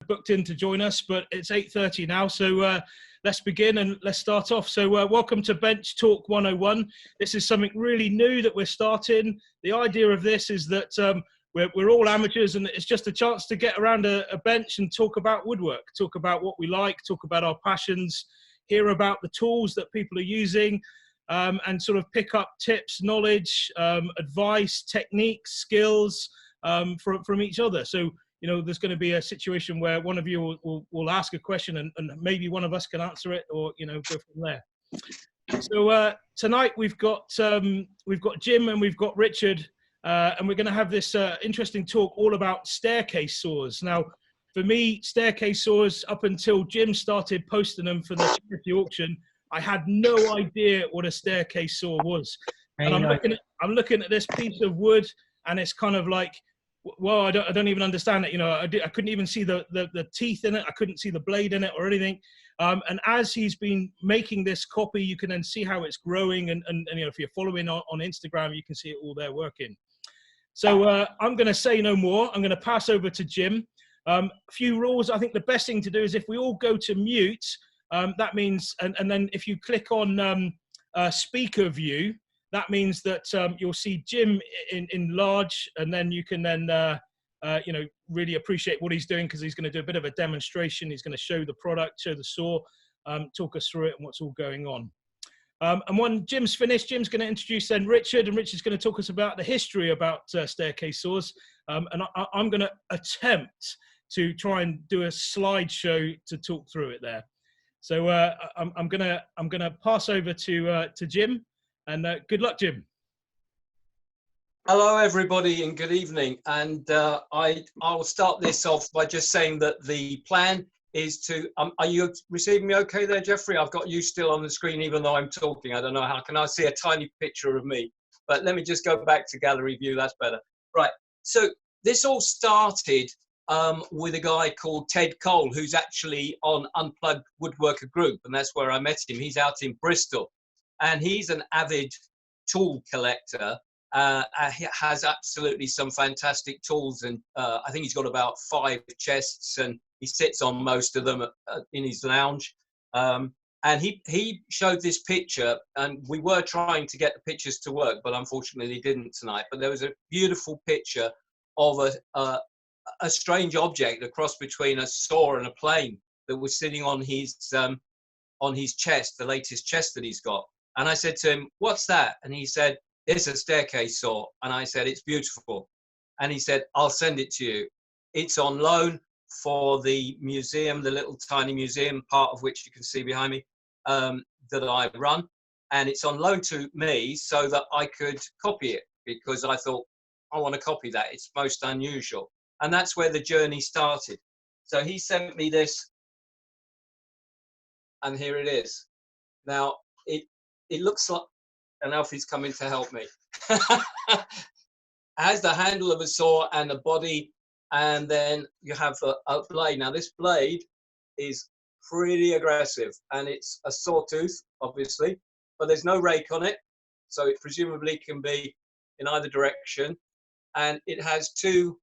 booked in to join us, but it's 8:30 now, so let's begin and let's start off. So welcome to Bench Talk 101. This is something really new that we're starting. The idea of this is that we're all amateurs, and it's just a chance to get around a bench and talk about woodwork, talk about what we like, talk about our passions, hear about the tools that people are using, and sort of pick up tips, knowledge, advice, techniques, skills from each other. So, you know, there's going to be a situation where one of you will ask a question and maybe one of us can answer it, or, you know, go from there. So tonight we've got Jim and we've got Richard, and we're going to have this interesting talk all about staircase saws. Now, for me, staircase saws, up until Jim started posting them for the charity auction, I had no idea what a staircase saw was. And I'm looking at this piece of wood, and it's kind of like, well, I don't even understand it. You know, I couldn't even see the teeth in it. I couldn't see the blade in it or anything. And as he's been making this copy, you can then see how it's growing. And you know, if you're following on Instagram, you can see it all there working. So I'm going to say no more. I'm going to pass over to Jim. A few rules. I think the best thing to do is if we all go to mute, that means, and then if you click on speaker view, that means that you'll see Jim in large, and then you can then, you know, really appreciate what he's doing, because he's going to do a bit of a demonstration. He's going to show the product, show the saw, talk us through it and what's all going on. And when Jim's finished, Jim's going to introduce then Richard, and Richard's going to talk us about the history about staircase saws. And I'm going to attempt to try and do a slideshow to talk through it there. So I'm gonna pass over to Jim, and good luck, Jim. Hello, everybody, and good evening. And I'll start this off by just saying that the plan is to. Are you receiving me okay there, Geoffrey? I've got you still on the screen, even though I'm talking. I don't know how. Can I see a tiny picture of me? But let me just go back to gallery view. That's better. Right. So this all started with a guy called Ted Cole, who's actually on Unplugged Woodworker Group, and that's where I met him. He's out in Bristol, and he's an avid tool collector. He has absolutely some fantastic tools, and I think he's got about 5 chests, and he sits on most of them in his lounge. And he showed this picture, and we were trying to get the pictures to work, but unfortunately they didn't tonight. But there was a beautiful picture of a strange object, a cross between a saw and a plane, that was sitting on his chest, the latest chest that he's got. And I said to him, "What's that?" And he said, "It's a staircase saw." And I said, "It's beautiful." And he said, "I'll send it to you. It's on loan for the museum, the little tiny museum, part of which you can see behind me, that I run. And it's on loan to me so that I could copy it, because I thought, I want to copy that. It's most unusual." And that's where the journey started. So he sent me this, and here it is. Now, it looks like, and Alfie's coming to help me. It has the handle of a saw and a body, and then you have a blade. Now, this blade is pretty aggressive, and it's a sawtooth, obviously, but there's no rake on it, so it presumably can be in either direction. And it has 2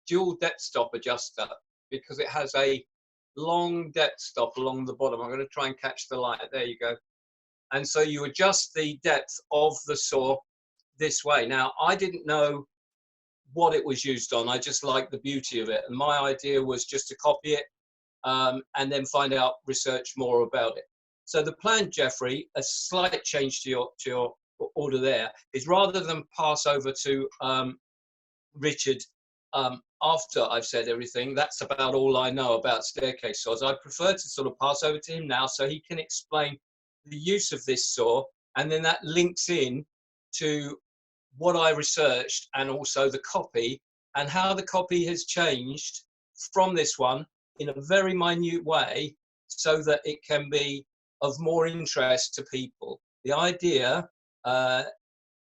dual depth stop adjuster, because it has a long depth stop along the bottom. I'm going to try and catch the light. There you go. And so you adjust the depth of the saw this way. Now, I didn't know what it was used on. I just liked the beauty of it. And my idea was just to copy it, and then find out, research more about it. So the plan, Geoffrey, a slight change to your order there, is rather than pass over to Richard after I've said everything, that's about all I know about staircase saws. I prefer to sort of pass over to him now so he can explain the use of this saw, and then that links in to what I researched, and also the copy, and how the copy has changed from this one in a very minute way, so that it can be of more interest to people. The idea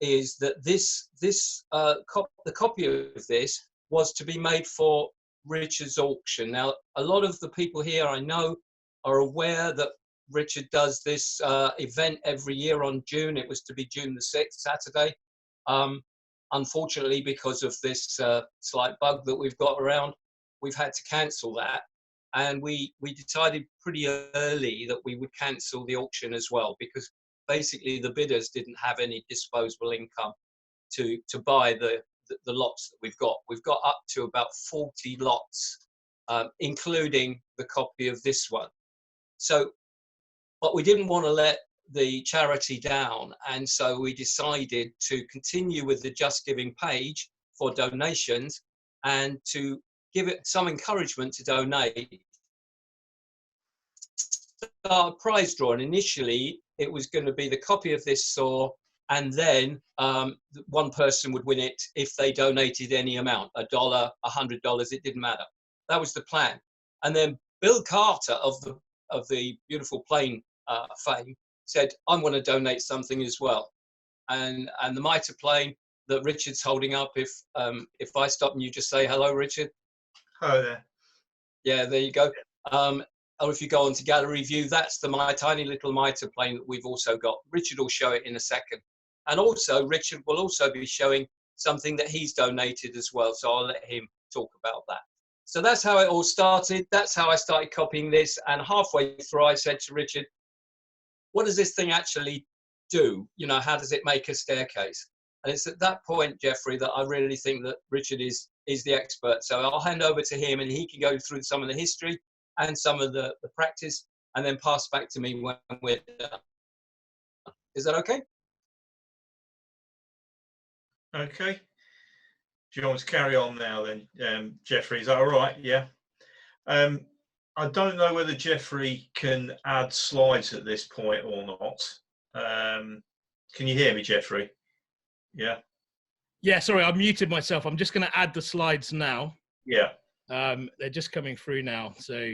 is that the copy of this was to be made for Richard's auction. Now, a lot of the people here I know are aware that Richard does this event every year on June. It was to be June the 6th, Saturday. Unfortunately, because of this slight bug that we've got around, we've had to cancel that. And we decided pretty early that we would cancel the auction as well, because basically the bidders didn't have any disposable income to buy the lots that we've got. We've got up to about 40 lots, including the copy of this one. So, but we didn't want to let the charity down, and so we decided to continue with the Just Giving page for donations and to give it some encouragement to donate. Start a prize draw, and initially it was going to be the copy of this saw, and then one person would win it if they donated any amount, $1, $100, it didn't matter. That was the plan. And then Bill Carter of the Beautiful Plane fame said, I'm going to donate something as well. And the mitre plane that Richard's holding up, if I stop and you just say hello, Richard. Hello there. Yeah, there you go. Or if you go on to gallery view, that's my tiny little mitre plane that we've also got. Richard will show it in a second. And also, Richard will also be showing something that he's donated as well. So I'll let him talk about that. So that's how it all started. That's how I started copying this. And halfway through, I said to Richard, what does this thing actually do? You know, how does it make a staircase? And it's at that point, Geoffrey, that I really think that Richard is the expert. So I'll hand over to him and he can go through some of the history and some of the practice, and then pass back to me when we're done. Is that okay? Okay. Do you want to carry on now then, Geoffrey? Is that all right? Yeah. I don't know whether Geoffrey can add slides at this point or not. Can you hear me, Geoffrey? Yeah. Yeah, sorry, I muted myself. I'm just going to add the slides now. Yeah. They're just coming through now. So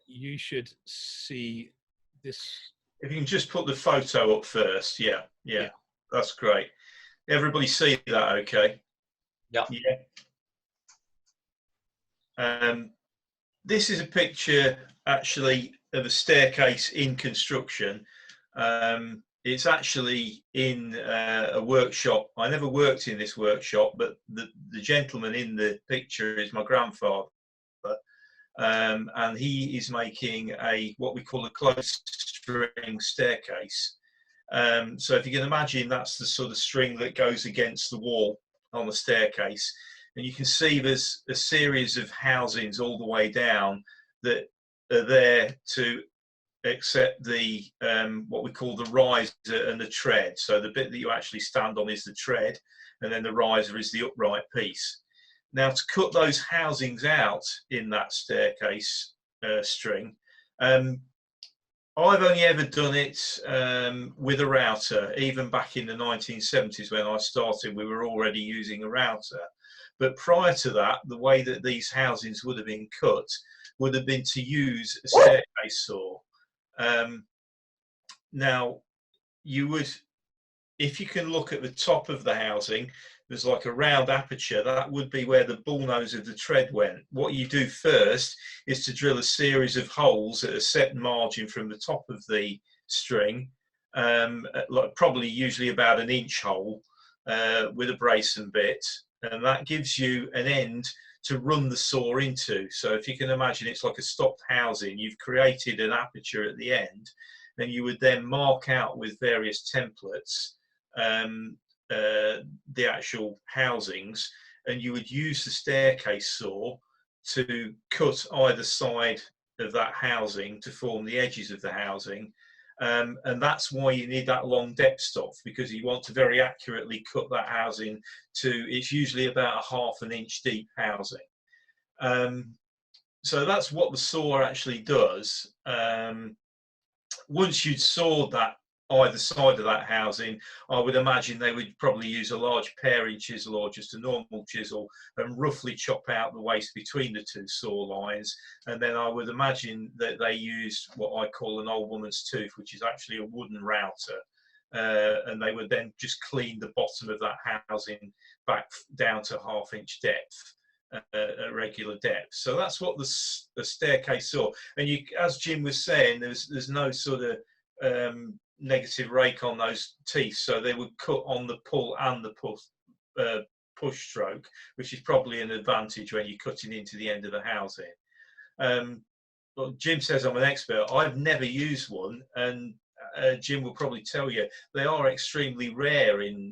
you should see this. If you can just put the photo up first. Yeah. That's great. Everybody see that okay? Yeah. This is a picture actually of a staircase in construction. It's actually in a workshop. I never worked in this workshop, but the gentleman in the picture is my grandfather, and he is making what we call a close string staircase. So if you can imagine, that's the sort of string that goes against the wall on the staircase, and you can see there's a series of housings all the way down that are there to accept the what we call the riser and the tread. So the bit that you actually stand on is the tread, and then the riser is the upright piece. Now, to cut those housings out in that staircase string, I've only ever done it with a router. Even back in the 1970s when I started, we were already using a router. But prior to that, the way that these housings would have been cut would have been to use a staircase saw. Now, you would, if you can look at the top of the housing, there's like a round aperture. That would be where the bullnose of the tread went. What you do first is to drill a series of holes at a set margin from the top of the string, like probably usually about an inch hole with a brace and bit, and that gives you an end to run the saw into. So if you can imagine, it's like a stopped housing. You've created an aperture at the end, and you would then mark out with various templates the actual housings, and you would use the staircase saw to cut either side of that housing to form the edges of the housing. And that's why you need that long depth stop, because you want to very accurately cut that housing to, it's usually about a ½ an inch deep housing. So that's what the saw actually does. Once you'd sawed that either side of that housing, I would imagine they would probably use a large paring chisel or just a normal chisel and roughly chop out the waste between the two saw lines. And then I would imagine that they used what I call an old woman's tooth, which is actually a wooden router. And they would then just clean the bottom of that housing back down to ½ inch depth, at regular depth. So that's what the staircase saw. And you, as Jim was saying, there's no sort of negative rake on those teeth, so they would cut on the pull and the push stroke, which is probably an advantage when you're cutting into the end of the housing. Well, Jim says I'm an expert. I've never used one, and Jim will probably tell you they are extremely rare in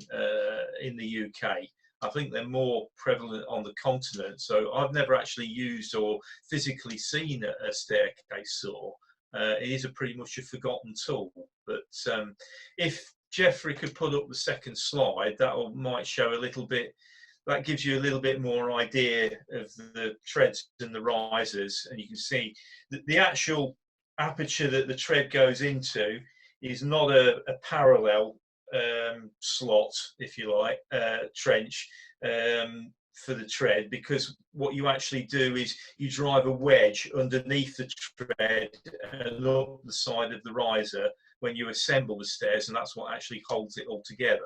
the UK. I think they're more prevalent on the continent. So I've never actually used or physically seen a staircase saw. It is pretty much a forgotten tool. But if Geoffrey could put up the second slide, that might show a little bit. That gives you a little bit more idea of the treads and the risers, and you can see that the actual aperture that the tread goes into is not a parallel slot, if you like, trench for the tread, because what you actually do is you drive a wedge underneath the tread and up the side of the riser when you assemble the stairs, and that's what actually holds it all together.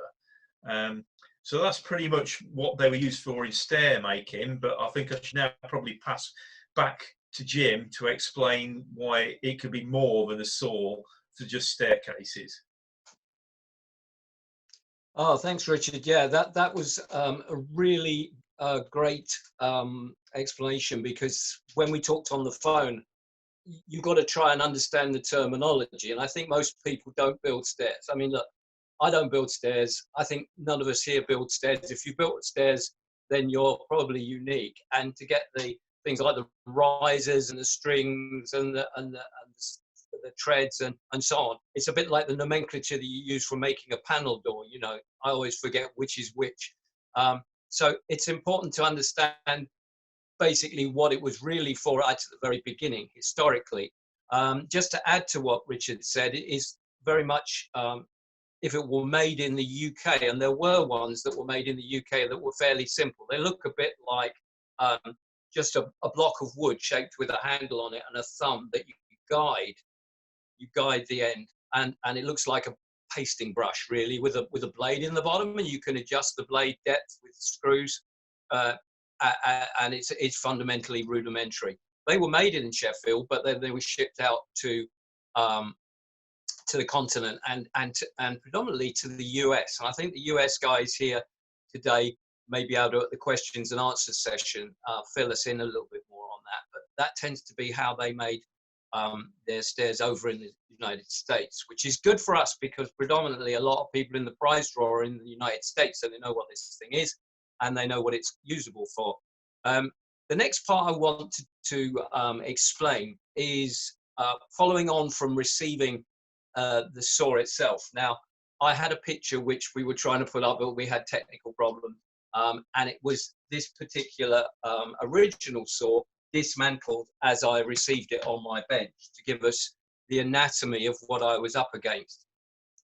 So that's pretty much what they were used for in stair making, but I think I should now probably pass back to Jim to explain why it could be more than a saw for just staircases. Oh, thanks, Richard. Yeah, that was a really great explanation, because when we talked on the phone, you've got to try and understand the terminology. And I think most people don't build stairs. I mean, look, I don't build stairs. I think none of us here build stairs. If you built stairs, then you're probably unique. And to get the things like the risers and the strings and the treads and so on, it's a bit like the nomenclature that you use for making a panel door. You know, I always forget which is which. So it's important to understand basically what it was really for right at the very beginning, historically. Just to add to what Richard said, it is very much, if it were made in the UK, and there were ones that were made in the UK that were fairly simple. They look a bit like just a block of wood shaped with a handle on it and a thumb that you guide the end, and it looks like a pasting brush really, with a blade in the bottom, and you can adjust the blade depth with screws, and it's fundamentally rudimentary. They were made in Sheffield, but then they were shipped out to the continent and predominantly to the US. And I think the US guys here today may be able to, at the questions and answers session, fill us in a little bit more on that. But that tends to be how they made their stairs over in the United States, which is good for us, because predominantly a lot of people in the prize draw are in the United States, so they know what this thing is and they know what it's usable for. The next part I want to explain is following on from receiving the saw itself. Now, I had a picture which we were trying to put up, but we had technical problems, and it was this particular original saw dismantled as I received it on my bench, to give us the anatomy of what I was up against.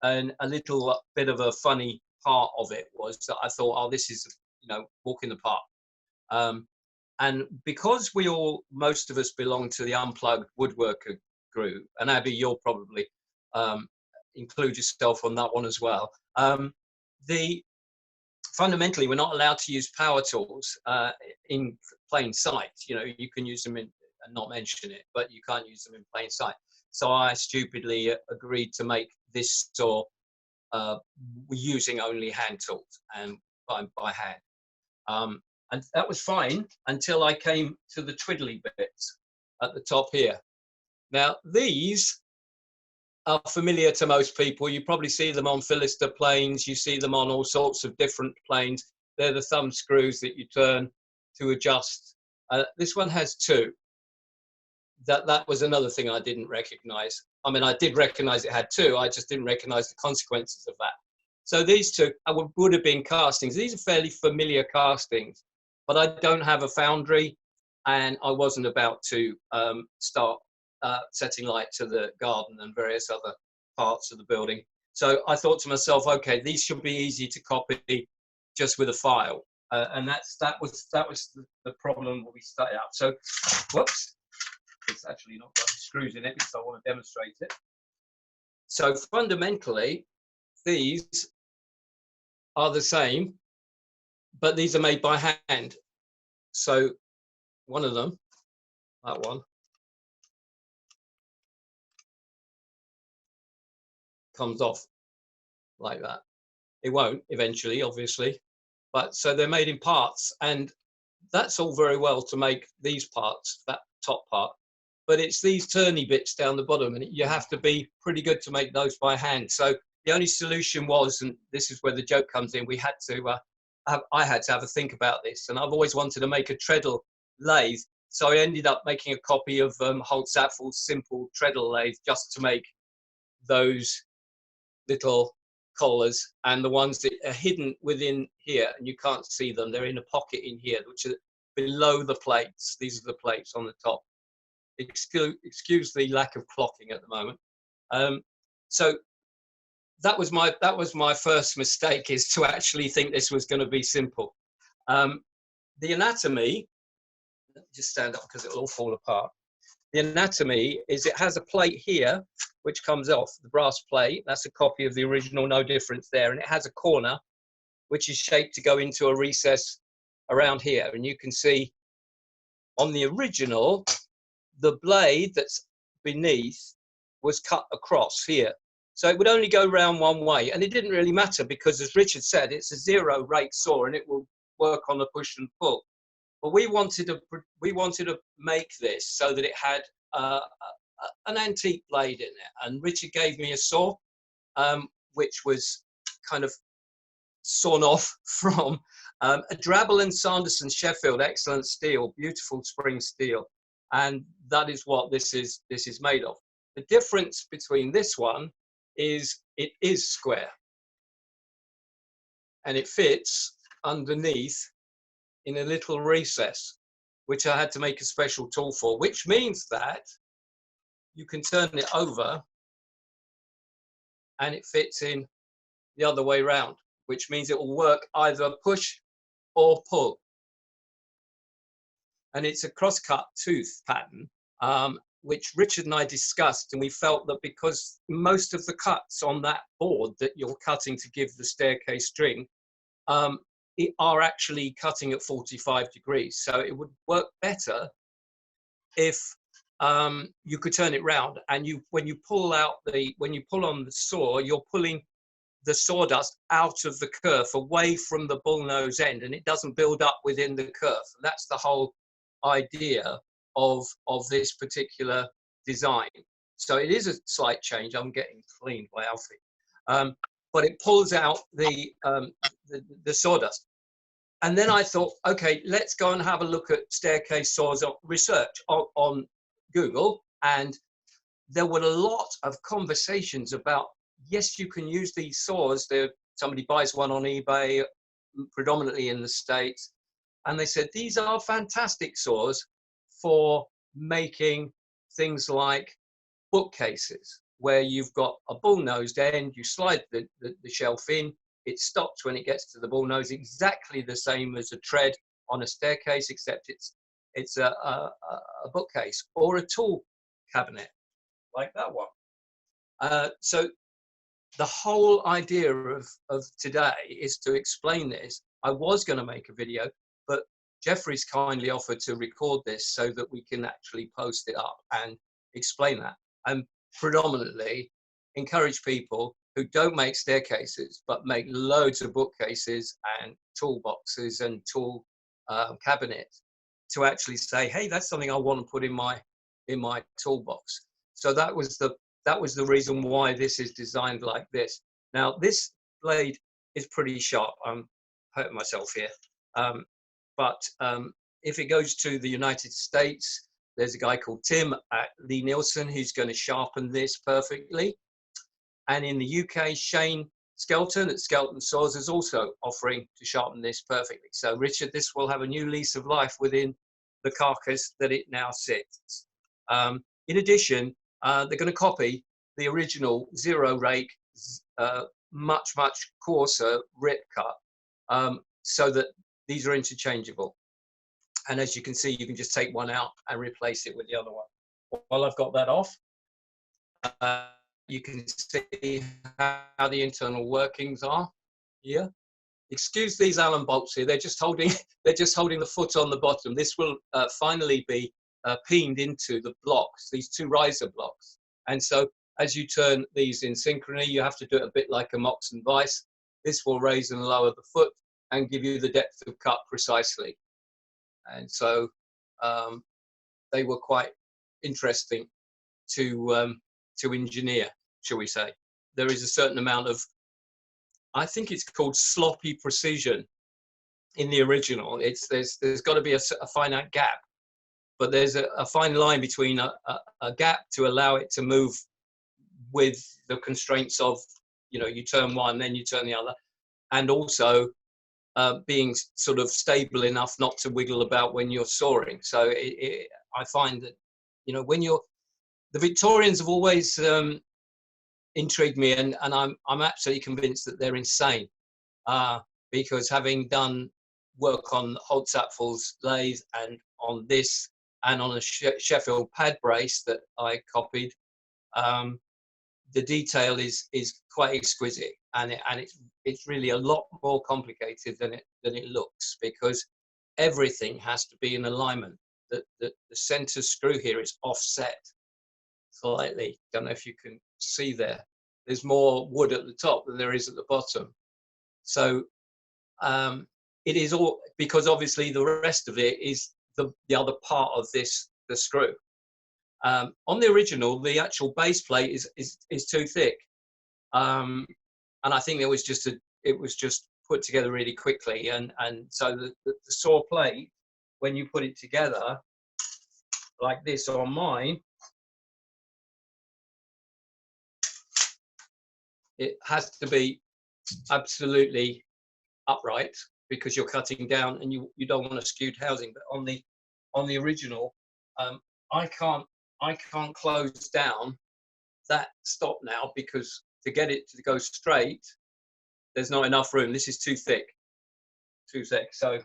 And a little bit of a funny part of it was that I thought, oh, this is, walk in the park. And because most of us belong to the Unplugged Woodworker group, and Abby, you'll probably include yourself on that one as well. Fundamentally, we're not allowed to use power tools in plain sight. You can use them and not mention it, but you can't use them in plain sight. So I stupidly agreed to make this saw using only hand tools and by hand. And that was fine until I came to the twiddly bits at the top here. Now, these are familiar to most people. You probably see them on Philister planes. You see them on all sorts of different planes. They're the thumb screws that you turn to adjust. This one has two. That was another thing I didn't recognize. I mean, I did recognize it had two. I just didn't recognize the consequences of that. So these two would have been castings. These are fairly familiar castings, but I don't have a foundry, and I wasn't about to start setting light to the garden and various other parts of the building. So I thought to myself, okay, these should be easy to copy just with a file. And that was the problem when we started out. So, whoops, it's actually not got screws in it because I want to demonstrate it. So fundamentally, these are the same, but these are made by hand. So one of them, that one, comes off like that. It won't eventually, obviously, But so they're made in parts, and that's all very well to make these parts, that top part, but it's these turny bits down the bottom, and you have to be pretty good to make those by hand. So the only solution was, and this is where the joke comes in, we had to, I had to have a think about this, and I've always wanted to make a treadle lathe, so I ended up making a copy of Holt-Saffel's simple treadle lathe just to make those little collars, and the ones that are hidden within here, and you can't see them, they're in a pocket in here, which are below the plates. These are the plates on the top. Excuse the lack of clocking at the moment. So that was my first mistake, is to actually think this was going to be simple. The anatomy, just stand up because it'll all fall apart. The anatomy is it has a plate here which comes off, the brass plate. That's a copy of the original, no difference there. And it has a corner which is shaped to go into a recess around here. And you can see on the original, the blade that's beneath was cut across here. So it would only go round one way. And it didn't really matter because, as Richard said, it's a 0 rate saw and it will work on the push and pull. But we wanted to make this so that it had an antique blade in it. And Richard gave me a saw, which was kind of sawn off from a Drabble and Sanderson Sheffield, excellent steel, beautiful spring steel. And that is what this is made of. The difference between this one is it is square. And it fits underneath in a little recess, which I had to make a special tool for, which means that you can turn it over and it fits in the other way round, which means it will work either push or pull. And it's a cross-cut tooth pattern, which Richard and I discussed, and we felt that because most of the cuts on that board that you're cutting to give the staircase string are actually cutting at 45 degrees. So it would work better if you could turn it round, and when you pull on the saw, you're pulling the sawdust out of the kerf, away from the bullnose end, and it doesn't build up within the kerf. And that's the whole idea of this particular design. So it is a slight change. I'm getting cleaned by Alfie, but it pulls out the sawdust. And then I thought, okay, let's go and have a look at staircase saws research on Google. And there were a lot of conversations about, yes, you can use these saws. Somebody buys one on eBay, predominantly in the States. And they said, these are fantastic saws for making things like bookcases, where you've got a bull-nosed end, you slide the shelf in, it stops when it gets to the bullnose, exactly the same as a tread on a staircase, except it's a bookcase or a tool cabinet like that one. So the whole idea of today is to explain this. I was going to make a video, but Geoffrey's kindly offered to record this so that we can actually post it up and explain that, and predominantly encourage people who don't make staircases but make loads of bookcases and toolboxes and tool cabinets to actually say, hey, that's something I want to put in my toolbox. So that was the reason why this is designed like this. Now this blade is pretty sharp. I'm hurting myself here, but if it goes to the United States, there's a guy called Tim at Lee Nielsen who's going to sharpen this perfectly. And in the UK, Shane Skelton at Skelton Saws is also offering to sharpen this perfectly. So Richard, this will have a new lease of life within the carcass that it now sits. In addition, they're going to copy the original 0 rake, much coarser rip cut, so that these are interchangeable. And as you can see, you can just take one out and replace it with the other one. While I've got that off, you can see how the internal workings are here. Excuse these Allen bolts here. They're just holding the foot on the bottom. This will finally be peened into the blocks, these two riser blocks. And so as you turn these in synchrony, you have to do it a bit like a Mox and Vice. This will raise and lower the foot. and give you the depth of cut precisely. And so they were quite interesting to engineer, shall we say. There is a certain amount of, I think it's called sloppy precision in the original. There's got to be a finite gap, but there's a fine line between a gap to allow it to move with the constraints of, you know, you turn one, then you turn the other, and also being sort of stable enough not to wiggle about when you're soaring. So I find that, you know, the Victorians have always intrigued me, and I'm absolutely convinced that they're insane, because having done work on Holtzapfel's lathe and on this and on a Sheffield pad brace that I copied, the detail is quite exquisite, and it's really a lot more complicated than it looks, because everything has to be in alignment. The center screw here is offset slightly. Don't know if you can see there. There's more wood at the top than there is at the bottom. So it is all, because obviously the rest of it is the other part of this, the screw. On the original, the actual base plate is too thick, and I think it was just put together really quickly, and so the saw plate, when you put it together like this on mine, it has to be absolutely upright, because you're cutting down and you don't want a skewed housing. But on the original, I can't close down that stop now, because to get it to go straight, there's not enough room. This is too thick. So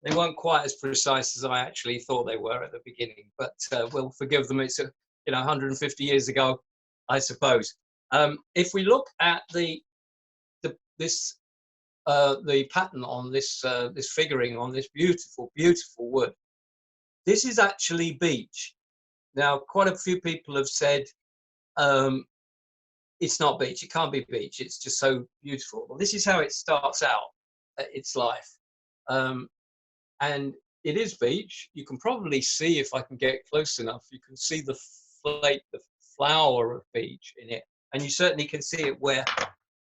they weren't quite as precise as I actually thought they were at the beginning, but we'll forgive them. It's 150 years ago, I suppose. If we look at the pattern on this figuring on this beautiful wood, this is actually beech. Now, quite a few people have said it's not beech, it can't be beech, it's just so beautiful. Well, this is how it starts out its life. And it is beech. You can probably see, if I can get close enough, you can see the flower of beech in it. And you certainly can see it where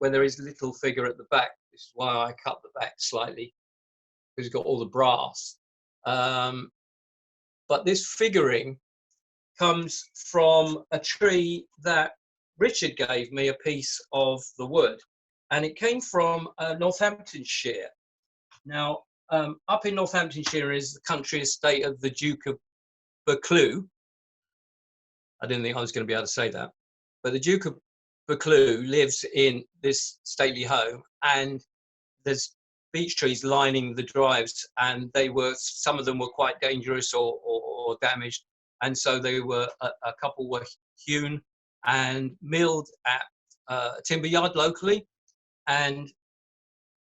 there is a little figure at the back. This is why I cut the back slightly, because it's got all the brass. But this figuring comes from a tree that Richard gave me a piece of the wood, and it came from Northamptonshire. Now, up in Northamptonshire is the country estate of the Duke of Buccleuch. I didn't think I was going to be able to say that, but the Duke of Buccleuch lives in this stately home, and there's beech trees lining the drives, and some of them were quite dangerous or damaged, and so a couple were hewn and milled at a timber yard locally. And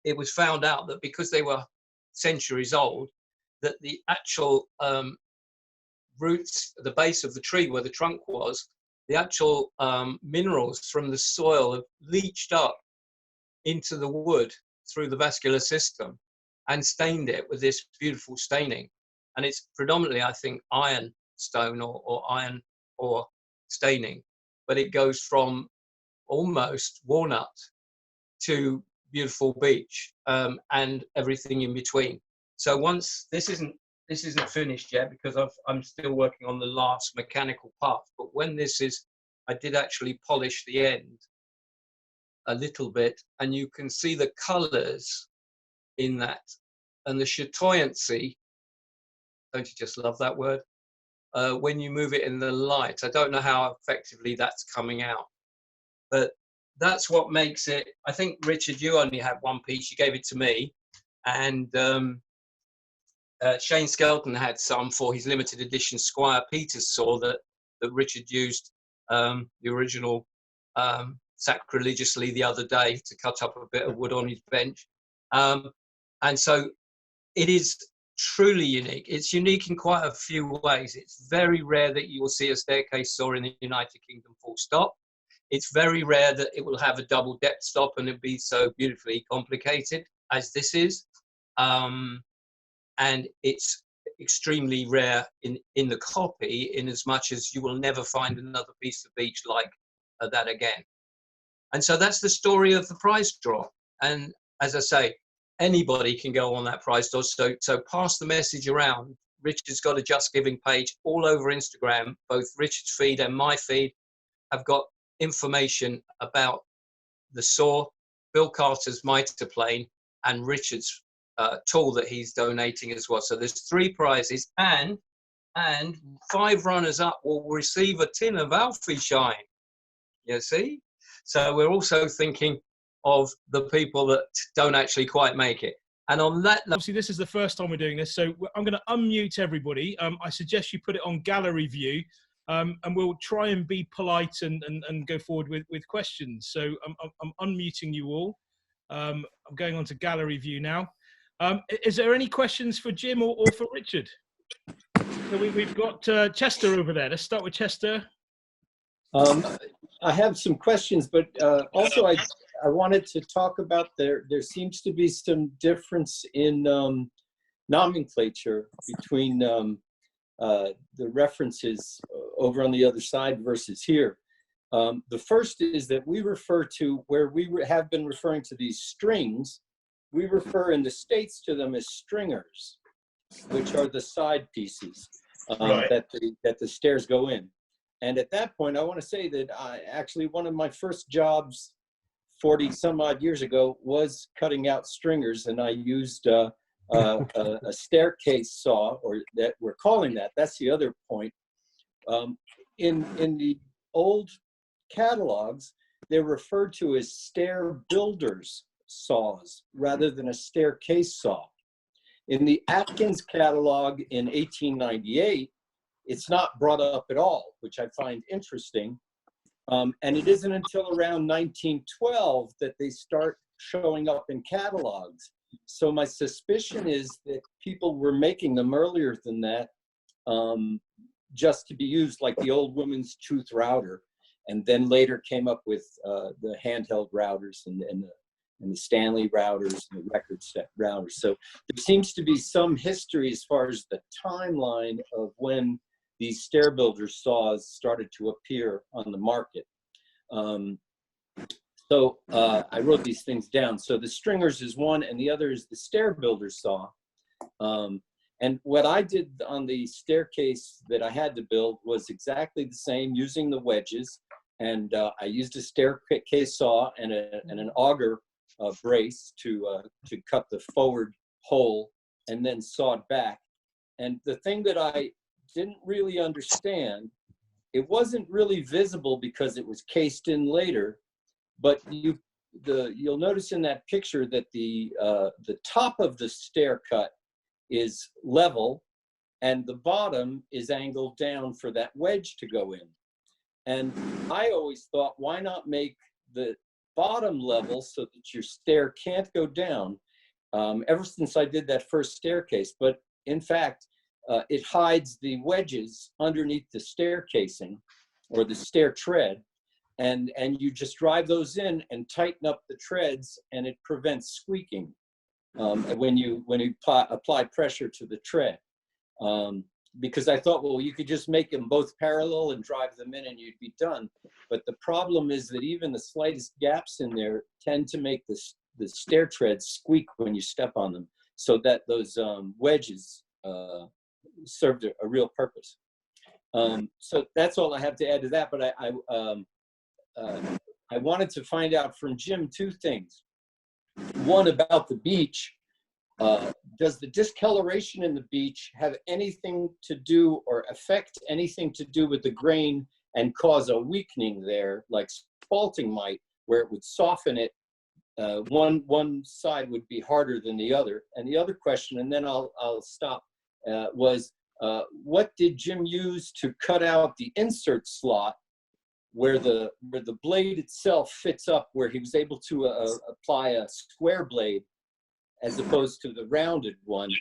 it was found out that because they were centuries old, that the actual roots, the base of the tree where the trunk was, the actual minerals from the soil have leached up into the wood through the vascular system and stained it with this beautiful staining. And it's predominantly, I think, ironstone or iron ore staining, but it goes from almost walnut to beautiful beech, and everything in between. So once this isn't finished yet, because I'm still working on the last mechanical part, but when this is, I did actually polish the end a little bit, and you can see the colors in that, and the chatoyancy. Don't you just love that word? When you move it in the light, I don't know how effectively that's coming out, but that's what makes it. I think, Richard, you only had one piece, you gave it to me, and Shane Skelton had some for his limited edition Squire Peters saw that Richard used the original sacrilegiously the other day to cut up a bit of wood on his bench. And so it is truly unique. It's unique in quite a few ways. It's very rare that you will see a staircase saw in the United Kingdom, full stop. It's very rare that it will have a double depth stop and it be so beautifully complicated. as this is, and it's extremely rare in the copy, in as much as you will never find another piece of beech like that again. And so that's the story of the prize draw. And as I say, anybody can go on that prize draw. So pass the message around. Richard's got a Just Giving page all over Instagram. Both Richard's feed and my feed have got information about the saw, Bill Carter's mitre plane, and Richard's tool that he's donating as well. So there's 3 prizes, and 5 runners up will receive a tin of Alfie Shine. You see? So we're also thinking of the people that don't actually quite make it. And on that, obviously this is the first time we're doing this, so I'm going to unmute everybody. I suggest you put it on gallery view, and we'll try and be polite and go forward with questions. So I'm unmuting you all. I'm going on to gallery view now. Is there any questions for Jim or for Richard? So we've got Chester over there. Let's start with Chester. I have some questions, but also I wanted to talk about there seems to be some difference in nomenclature between the references over on the other side versus here. The first is that we refer to, where we have been referring to these strings, we refer in the States to them as stringers, which are the side pieces Right. that the stairs go in. And at that point, I want to say that actually one of my first jobs 40 some odd years ago was cutting out stringers, and I used a staircase saw, or that we're calling that. That's the other point. In the old catalogs, they're referred to as stair builders saws rather than a staircase saw. In the Atkins catalog in 1898, it's not brought up at all, which I find interesting. And it isn't until around 1912 that they start showing up in catalogs. So my suspicion is that people were making them earlier than that, just to be used like the old woman's tooth router, and then later came up with the handheld routers and the Stanley routers and the record set routers. So there seems to be some history as far as the timeline of when these stair builder saws started to appear on the market. I wrote these things down. So the stringers is one, and the other is the stair builder saw. And what I did on the staircase that I had to build was exactly the same, using the wedges. And I used a staircase saw and an auger brace to cut the forward hole, and then sawed back. And the thing that I didn't really understand, it wasn't really visible because it was cased in later, but you'll notice in that picture that the top of the stair cut is level and the bottom is angled down for that wedge to go in. And I always thought, why not make the bottom level so that your stair can't go down, ever since I did that first staircase. But in fact, it hides the wedges underneath the stair casing or the stair tread, and you just drive those in and tighten up the treads, and it prevents squeaking when you apply pressure to the tread. Because I thought, well, you could just make them both parallel and drive them in and you'd be done. But the problem is that even the slightest gaps in there tend to make the stair treads squeak when you step on them, so that those wedges served a real purpose. So that's all I have to add to that. But I wanted to find out from Jim 2 things. One, about the beech. Does the discoloration in the beech have anything to do or affect anything to do with the grain and cause a weakening there, like spalting might, where it would soften it? One side would be harder than the other. And the other question, and then I'll stop, was what did Jim use to cut out the insert slot where the blade itself fits up, where he was able to apply a square blade as opposed to the rounded one?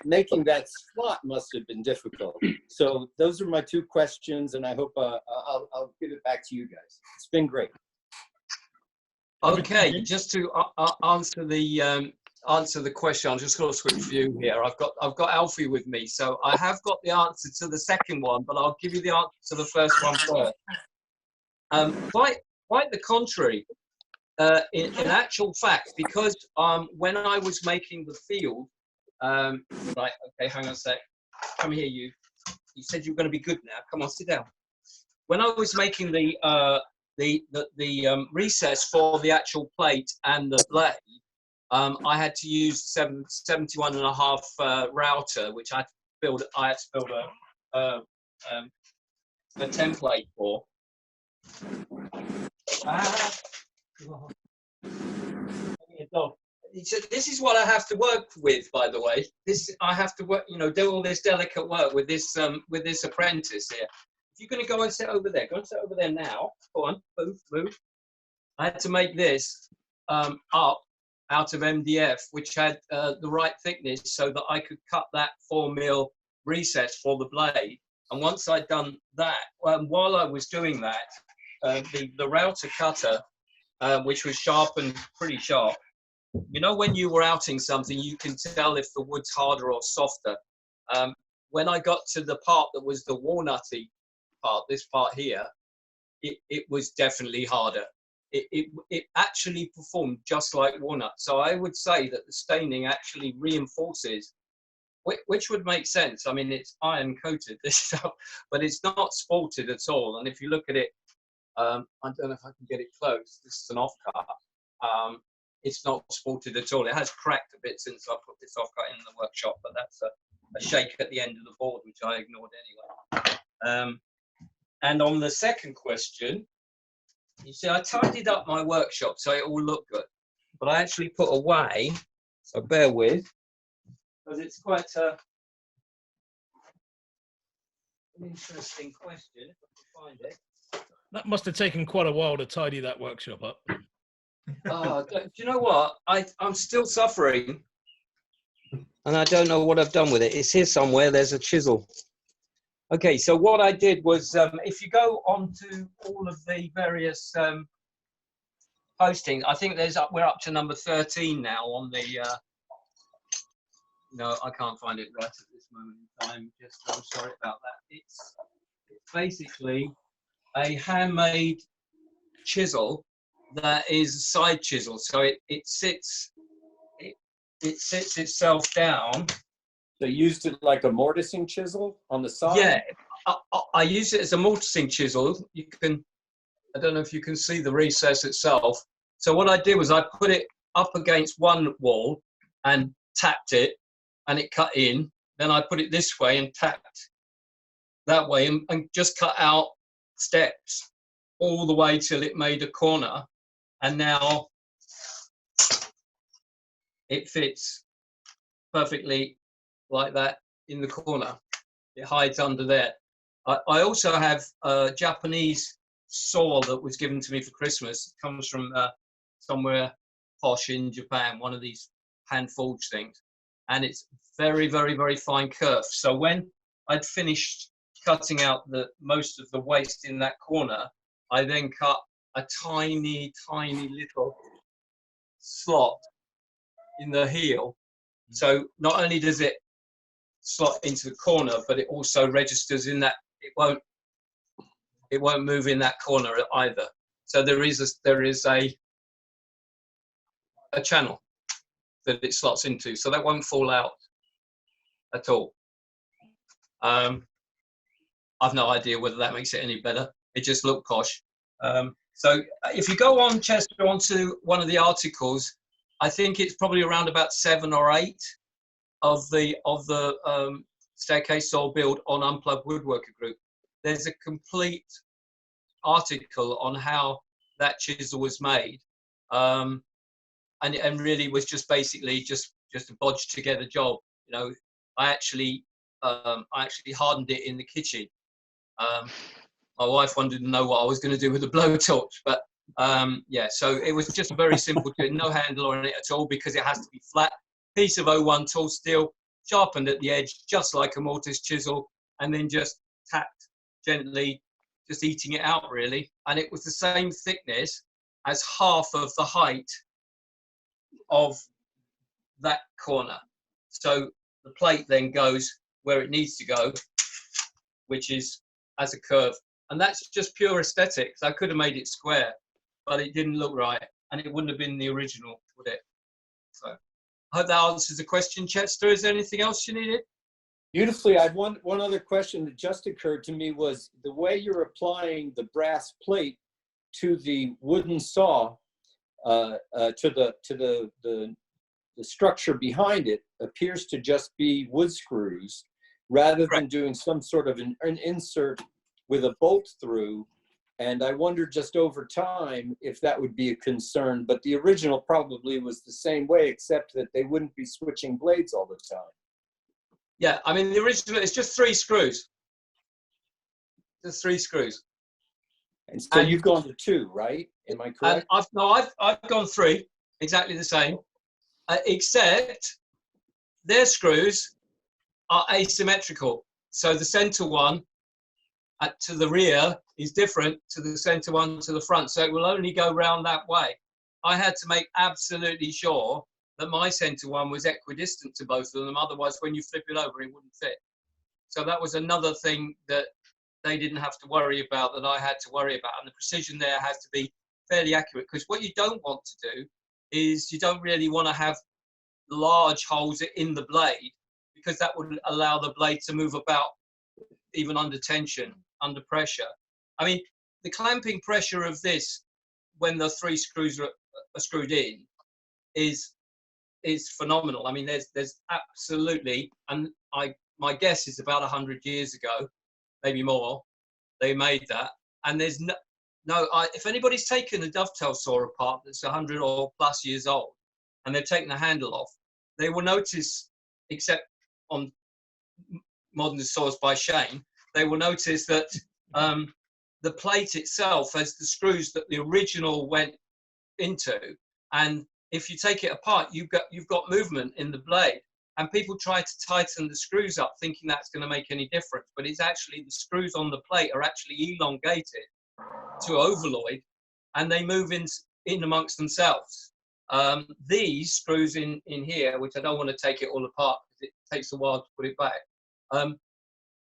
Making that slot must have been difficult. So those are my 2 questions, and I hope I'll give it back to you guys. It's been great. Okay, just to answer the answer the question. I'm just going to switch view here. I've got Alfie with me, so I have got the answer to the second one, but I'll give you the answer to the first one first. Quite the contrary. In actual fact, because when I was making the field, right, okay, hang on a sec. Come here, you. You said you were going to be good now. Come on, sit down. When I was making the recess for the actual plate and the blade, I had to use 71.5 router, which I had to build a template for. This is what I have to work with, by the way. I have to work, do all this delicate work with this apprentice here. If you're going to go and sit over there, go and sit over there now. Go on, move. I had to make this up out of MDF, which had the right thickness so that I could cut that 4mm recess for the blade. And once I'd done that, while I was doing that, the router cutter, which was sharpened pretty sharp, when you were outing something, you can tell if the wood's harder or softer. When I got to the part that was the walnutty part, this part here, it was definitely harder. It actually performed just like walnut. So I would say that the staining actually reinforces, which would make sense. I mean, it's iron coated, this stuff, but it's not sported at all. And if you look at it, I don't know if I can get it close. This is an offcut. It's not sported at all. It has cracked a bit since I put this offcut in the workshop, but that's a shake at the end of the board, which I ignored anyway. And on the second question, you see, I tidied up my workshop so it all looked good, but I actually put away, so bear with, because it's quite an interesting question, if I can find it. That must have taken quite a while to tidy that workshop up. Do you know what? I'm still suffering, and I don't know what I've done with it. It's here somewhere. There's a chisel. Okay, so what I did was, if you go on to all of the various postings, I think we're up to number 13 now on the. No, I can't find it right at this moment in time. I'm sorry about that. It's basically a handmade chisel that is a side chisel, so it sits itself down. So you used it like a mortising chisel on the side? Yeah, I use it as a mortising chisel. I don't know if you can see the recess itself. So what I did was I put it up against one wall and tapped it, and it cut in. Then I put it this way and tapped that way, and just cut out steps all the way till it made a corner. And now it fits perfectly like that in the corner. It hides under there. I also have a Japanese saw that was given to me for Christmas. It comes from somewhere posh in Japan, one of these hand forged things. And it's very, very, very fine curve. So when I'd finished cutting out most of the waste in that corner, I then cut a tiny, tiny little slot in the heel. So not only does it slot into the corner, but it also registers in that it won't move in that corner either. So there is a channel that it slots into, so that won't fall out at all. I've no idea whether that makes it any better. It just looked posh. So if you go on, Chester, onto one of the articles, I think it's probably around about 7 or 8 of the staircase saw build on Unplugged Woodworker Group. There's a complete article on how that chisel was made, and really was just basically just a bodged together job. I actually hardened it in the kitchen. My wife wanted to know what I was going to do with the blowtorch, but yeah, so it was just very simple, no handle on it at all, because it has to be flat, piece of 01 tool steel, sharpened at the edge, just like a mortise chisel, and then just tapped gently, just eating it out really. And it was the same thickness as half of the height of that corner. So the plate then goes where it needs to go, which is as a curve. And that's just pure aesthetics. I could have made it square, but it didn't look right. And it wouldn't have been the original, would it? So I hope that answers the question, Chester. Is there anything else you needed? Beautifully. I have one other question that just occurred to me was the way you're applying the brass plate to the wooden saw, to the structure behind it appears to just be wood screws rather than doing some sort of an insert with a bolt through. And I wonder just over time if that would be a concern, but the original probably was the same way, except that they wouldn't be switching blades all the time. Yeah, I mean, the original, it's just 3 screws. Just 3 screws. And so you've gone to 2, right? Am I correct? I've gone 3, exactly the same, except their screws are asymmetrical. So the center one to the rear is different to the center one to the front. So it will only go round that way. I had to make absolutely sure that my center one was equidistant to both of them. Otherwise, when you flip it over, it wouldn't fit. So that was another thing that they didn't have to worry about, that I had to worry about. And the precision there has to be fairly accurate, because what you don't want to do is you don't really want to have large holes in the blade, because that would allow the blade to move about even under tension, under pressure. I mean, the clamping pressure of this, when the 3 screws are screwed in, is phenomenal. I mean, there's absolutely, and my guess is about 100 years ago, maybe more, they made that. And there's if anybody's taken a dovetail saw apart that's 100 or plus years old, and they've taken the handle off, they will notice, except on modern saws by Shane, they will notice that the plate itself has the screws that the original went into, and if you take it apart, you've got movement in the blade. And people try to tighten the screws up thinking that's going to make any difference, but it's actually the screws on the plate are actually elongated to ovalloid, and they move in amongst themselves. These screws in here, which I don't want to take it all apart because it takes a while to put it back.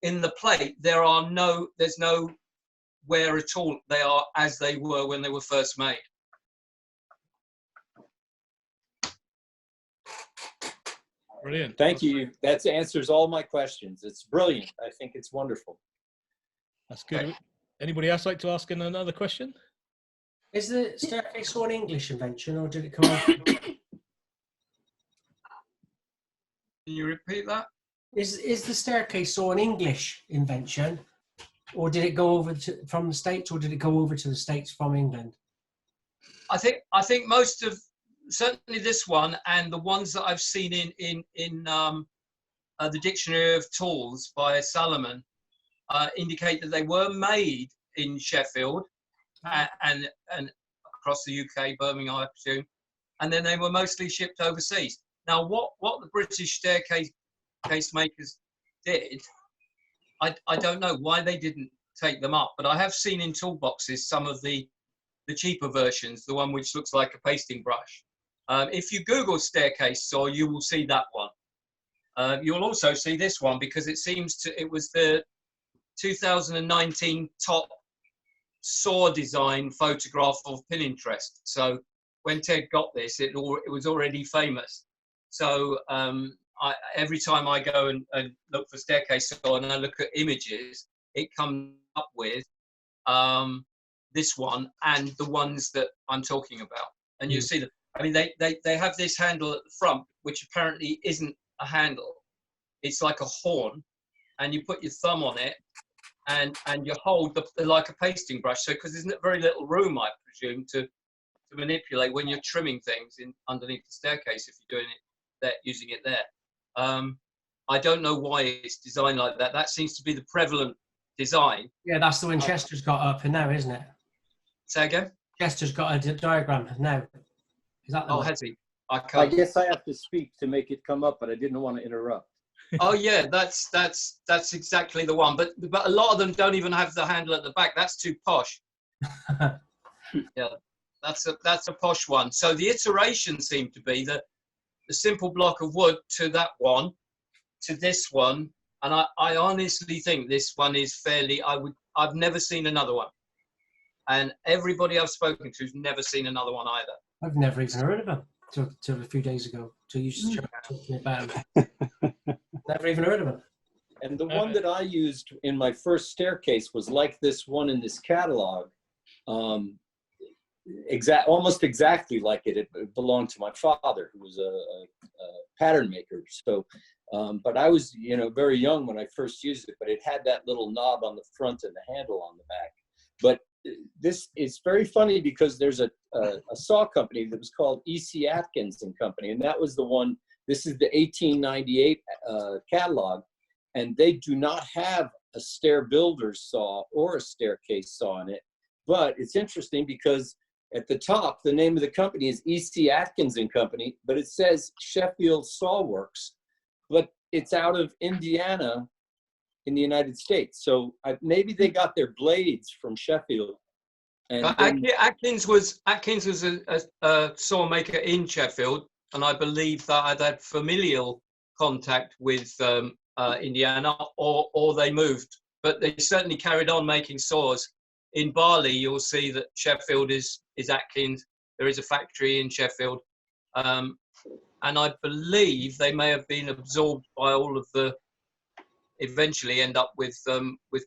In the plate, there's no wear at all. They are as they were when they were first made. Brilliant. Thank you. That answers all my questions. It's brilliant. I think it's wonderful. That's good. Anybody else like to ask another question? Is the staircase saw an English invention, or did it come over? Can you repeat that? Is the staircase saw an English invention, or did it go over from the States, or did it go over to the States from England? I think most of, certainly this one and the ones that I've seen in the Dictionary of Tools by Salomon indicate that they were made in Sheffield and across the UK, Birmingham, I presume, and then they were mostly shipped overseas. Now, what the British staircase makers did, I don't know why they didn't take them up, but I have seen in toolboxes some of the cheaper versions, the one which looks like a pasting brush. If you Google staircase saw, you will see that one. You'll also see this one, because it was the 2019 top saw design photograph of Pinterest. So when Ted got this, it was already famous. So every time I go and look for staircase saw and I look at images, it comes up with this one and the ones that I'm talking about. And you see them. I mean, they have this handle at the front, which apparently isn't a handle. It's like a horn, and you put your thumb on it, and you hold like a pasting brush. So, because there's very little room, I presume, to manipulate when you're trimming things underneath the staircase, if you're doing it there, using it there. I don't know why it's designed like that. That seems to be the prevalent design. Yeah, that's the one Chester's got up now, isn't it? Say again? Chester's got a diagram now. Is that the one? Has he? I guess I have to speak to make it come up, but I didn't want to interrupt. Oh yeah, that's exactly the one. But a lot of them don't even have the handle at the back. That's too posh. Yeah, that's a posh one. So the iteration seemed to be that the simple block of wood to that one, to this one, and I honestly think this one is fairly. I've never seen another one, and everybody I've spoken to has never seen another one either. I've never even heard of them till a few days ago. Till you started talking about them. Never even heard of them. And the one that I used in my first staircase was like this one in this catalog. Almost exactly like it. It belonged to my father, who was a pattern maker. So, but I was, very young when I first used it, but it had that little knob on the front and the handle on the back. But this is very funny because there's a saw company that was called E.C. Atkins and Company, and that was the one. This is the 1898 catalog, and they do not have a stair builder's saw or a staircase saw in it. But it's interesting because at the top, the name of the company is E.C. Atkins and Company, but it says Sheffield Saw Works, but it's out of Indiana in the United States. So maybe they got their blades from Sheffield. And Atkins was a saw maker in Sheffield, and I believe that I'd had familial contact with Indiana, or they moved, but they certainly carried on making saws. In Bali, you'll see that Sheffield is Atkins. There is a factory in Sheffield, and I believe they may have been absorbed by all of the. Eventually, end up with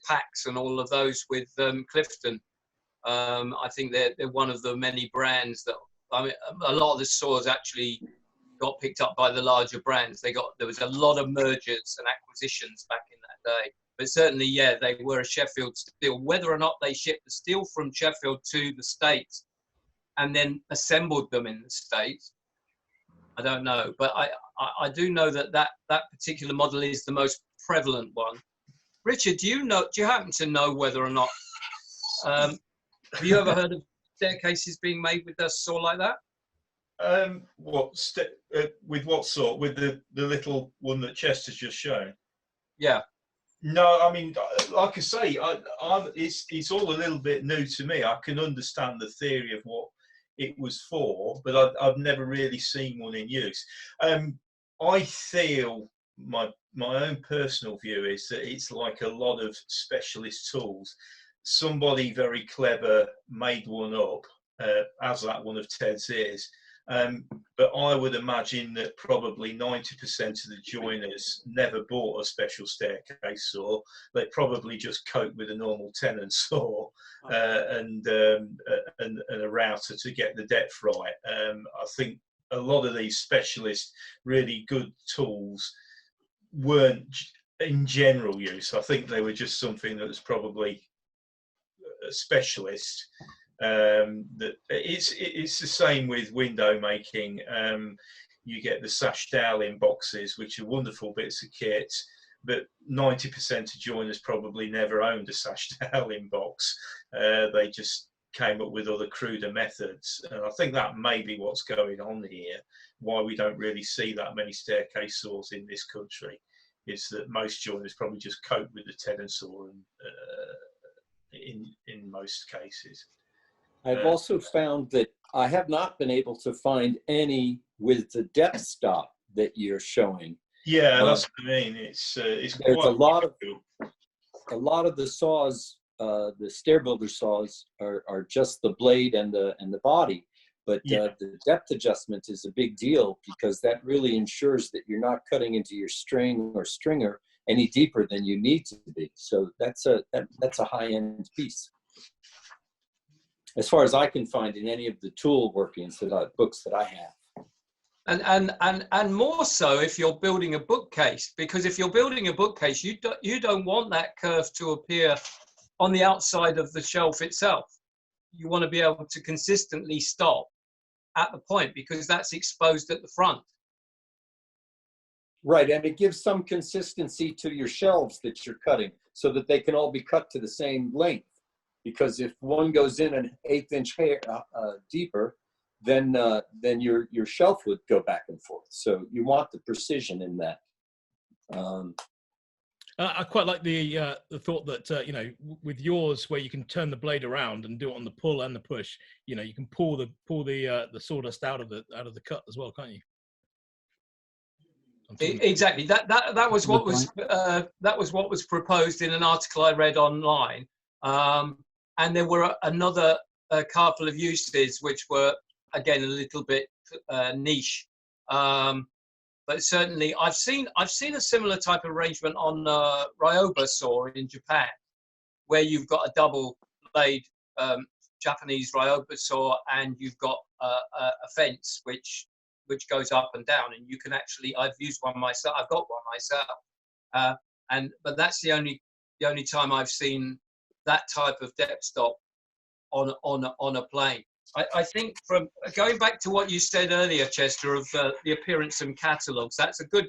Pax and all of those with Clifton. I think they're one of the many brands that. I mean, a lot of the saws actually got picked up by the larger brands. There was a lot of mergers and acquisitions back in that day. But certainly, yeah, they were a Sheffield steel. Whether or not they shipped the steel from Sheffield to the States and then assembled them in the States, I don't know. But I do know that particular model is the most prevalent one. Richard, do you happen to know whether or not, have you ever heard of staircases being made with a saw like that? With what sort? With the little one that Chester's just shown? Yeah. No, I mean, like I say, it's all a little bit new to me. I can understand the theory of what it was for, but I've never really seen one in use. I feel my own personal view is that it's like a lot of specialist tools. Somebody very clever made one up, as that one of Ted's is. But I would imagine that probably 90% of the joiners never bought a special staircase saw. They probably just cope with a normal tenon saw and a router to get the depth right. I think a lot of these specialist, really good tools weren't in general use. I think they were just something that was probably a specialist. That it's the same with window making. You get the sash dowling boxes, which are wonderful bits of kit, but 90% of joiners probably never owned a sash dowling box. They just came up with other cruder methods, and I think that may be what's going on here. Why we don't really see that many staircase saws in this country is that most joiners probably just cope with the tenon saw in most cases. I've also found that I have not been able to find any with the depth stop that you're showing. Yeah, that's what I mean. It's there's quite a lot of the saws, the stair builder saws are just the blade and the body, but the depth adjustment is a big deal because that really ensures that you're not cutting into your string or stringer any deeper than you need to be. So that's a high-end piece, as far as I can find in any of the tool workings books that I have. And more so if you're building a bookcase, because if you're building a bookcase, you don't want that curve to appear on the outside of the shelf itself. You want to be able to consistently stop at the point because that's exposed at the front. Right, and it gives some consistency to your shelves that you're cutting so that they can all be cut to the same length. Because if one goes in an 1/8 inch deeper, then your shelf would go back and forth. So you want the precision in that. I quite like the thought that with yours where you can turn the blade around and do it on the pull and the push. You can pull the sawdust out of the cut as well, can't you? Exactly. That was what was proposed in an article I read online, and there were another couple of uses which were again a little bit niche, but certainly I've seen a similar type of arrangement on Ryoba saw in Japan, where you've got a double blade Japanese Ryoba saw, and you've got a fence which goes up and down, and you can actually, I've used one myself, I've got one myself, but that's the only time I've seen that type of depth stop on a plane. I think from going back to what you said earlier, Chester, of the appearance in catalogues, that's a good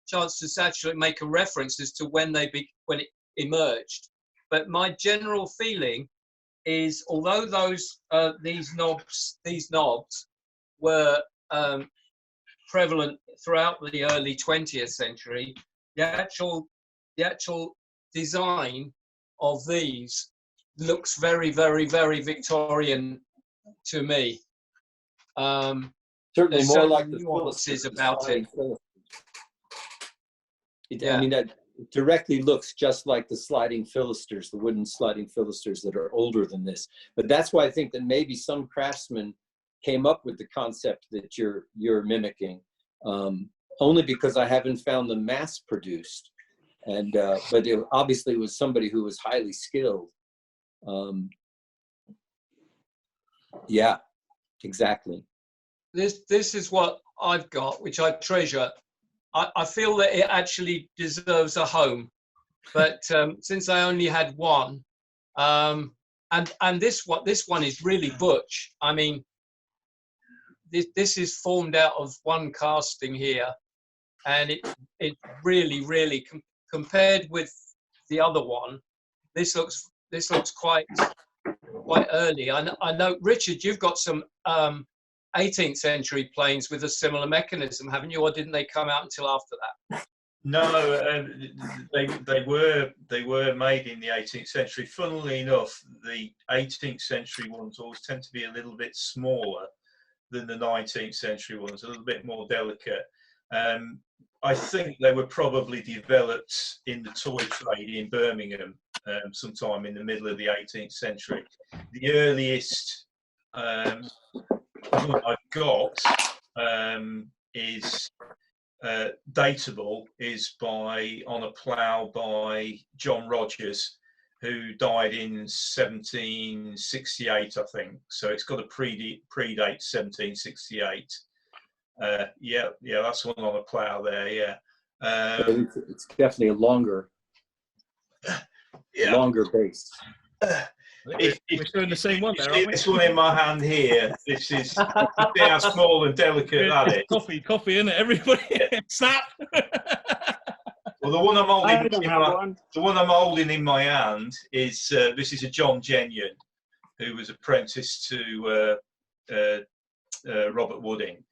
chance to actually make a reference as to when when it emerged. But my general feeling is, although these knobs were prevalent throughout the early 20th century, the actual design of these looks very, very, very Victorian to me. Certainly more like the nuances about it. I mean, that directly looks just like the sliding filisters, the wooden sliding filisters that are older than this. But that's why I think that maybe some craftsmen came up with the concept that you're mimicking, only because I haven't found them mass produced. And but it obviously was somebody who was highly skilled. Yeah, exactly. This is what I've got, which I treasure. I feel that it actually deserves a home, but since I only had one, and this one is really butch. I mean, this is formed out of one casting here, and it really compared with the other one, this looks quite early. I know, Richard, you've got some 18th century planes with a similar mechanism, haven't you? Or didn't they come out until after that? No, they were made in the 18th century. Funnily enough, the 18th century ones always tend to be a little bit smaller than the 19th century ones, a little bit more delicate. I think they were probably developed in the toy trade in Birmingham sometime in the middle of the 18th century. The earliest one I've got is datable, is on a plough by John Rogers, who died in 1768, I think. So it's got a predate 1768. Yeah, that's one on a plough there. Yeah, it's definitely a longer base. We're showing the same one there, aren't we? This one in my hand here. This is see how small and delicate that is. Coffee, isn't it? Everybody, snap. Well, the one I'm holding in my hand is this is a John Genyon, who was apprenticed to Robert Wooding.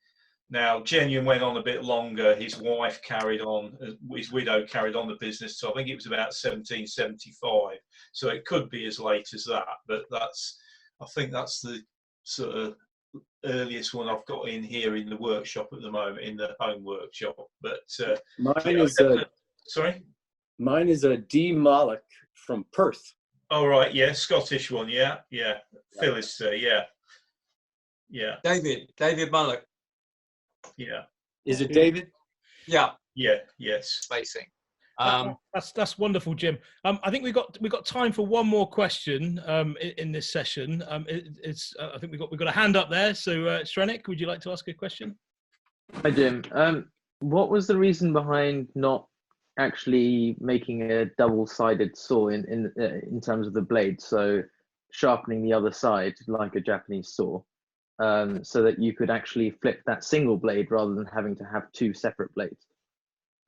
Now, Genyon went on a bit longer. His wife carried on, his widow carried on the business. So I think it was about 1775. So it could be as late as that, but I think that's the sort of earliest one I've got in here in the workshop at the moment, in the home workshop. But mine is a D. Malloch from Perth. Oh, right, yeah, Scottish one, yeah. Philister, yeah. David Malloch. Yeah. Is it David? Yeah. Yes. Spacing. That's wonderful, Jim. I think we've got time for one more question in this session. I think we've got a hand up there. So Srenik, would you like to ask a question? Hi, Jim. What was the reason behind not actually making a double-sided saw in terms of the blade? So sharpening the other side like a Japanese saw, so that you could actually flip that single blade rather than having to have two separate blades.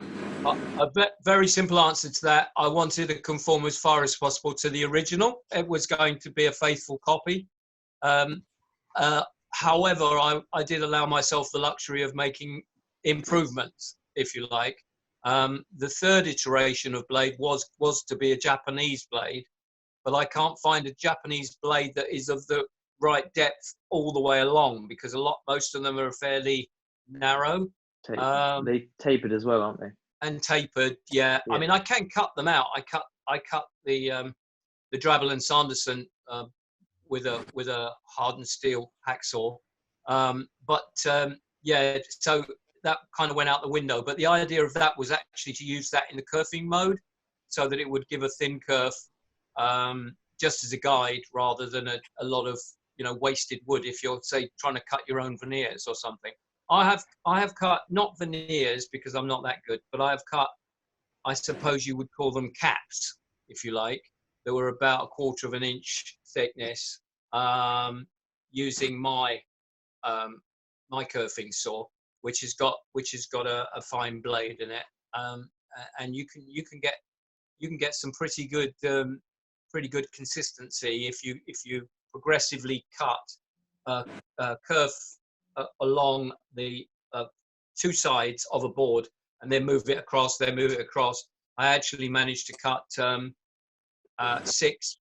A very simple answer to that. I wanted to conform as far as possible to the original. It was going to be a faithful copy. However, I did allow myself the luxury of making improvements, if you like. The third iteration of blade was to be a Japanese blade, but I can't find a Japanese blade that is of the right depth all the way along, because most of them are fairly narrow. They tapered as well, aren't they? And tapered, yeah. I mean, I can cut them out. I cut the Drabble and Sanderson with a hardened steel hacksaw. Yeah, so that kind of went out the window. But the idea of that was actually to use that in the kerfing mode, so that it would give a thin kerf just as a guide, rather than a lot of wasted wood if you're, say, trying to cut your own veneers or something. I have cut, not veneers because I'm not that good, but I have cut, I suppose you would call them caps, if you like. They were about 1/4 of an inch thickness, using my kerfing saw, which has got a fine blade in it, and you can get some pretty good consistency if you progressively cut kerf along the two sides of a board and then move it across. I actually managed to cut 6